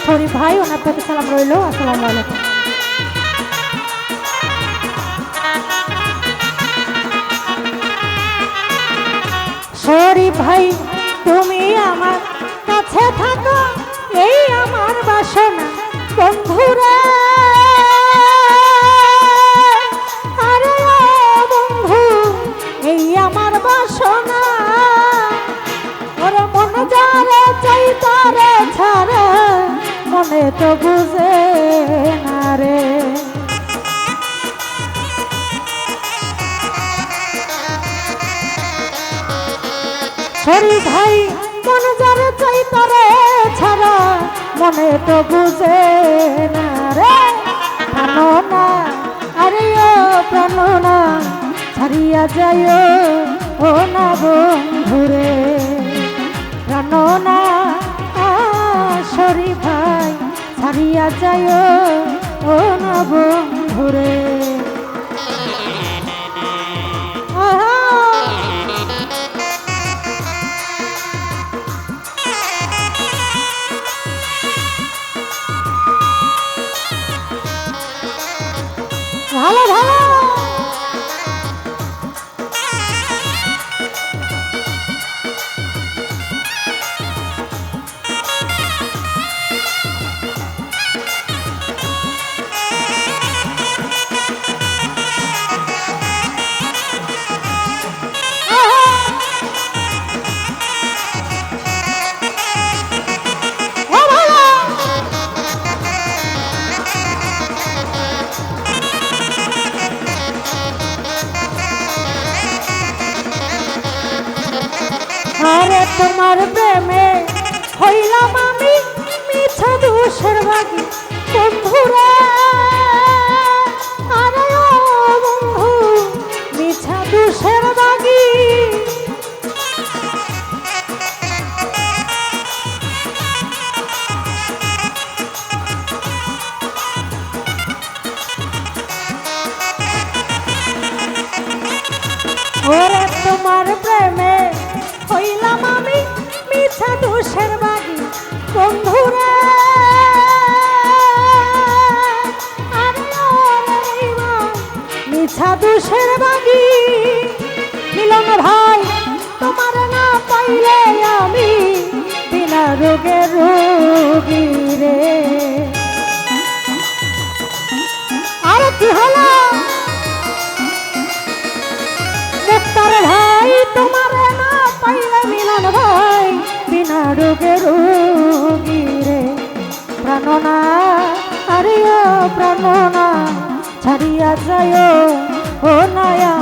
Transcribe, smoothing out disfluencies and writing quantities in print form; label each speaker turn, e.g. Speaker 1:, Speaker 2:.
Speaker 1: শরীফ ভাই, ওনার প্রতি সালাম রইল। আসসালামু আলাইকুম। শরীফ ভাই তুমি আমার কাছে থাকো, এই আমার বাসনা বন্ধুরা। আরে বন্ধু এই আমার বাসনা, ওরে মন যারে চাই তারে ছাড়া মনে তো বুঝে না রে। শরীফ ভাই মন যারে চাই তারে ছাড়া মনে তো বুঝে না রে। প্রাণনা আরে ও প্রাণনা ছাড়িয়া যায় ও না বন্ধুরে। প্রাণনা শরীফ ভাই ছাড়িয়া যায় ও না বন্ধুরে। ভালো ভালো আরে তোমার প্রেমে হইলাম আমি মিছা দোষের ভাগী বন্ধুরা। আরে ও বন্ধু মিছা দোষের ভাগী। ওরে তোমার প্রেমে হইলাম আমি মিছা দোষের বাগী বন্ধুরা। মিছা দোষের বাগী মিলন ভাই তোমার না পাইলে আমি বিনা রোগে রোগী রে। আর কি হলো মুক্তার ভাই তোমার না পাইলে মিলন ভাই বিনা রোগে রোগী রে। প্রাণনা আরে ও প্রাণনা ছাড়িয়া যায় ও নয়া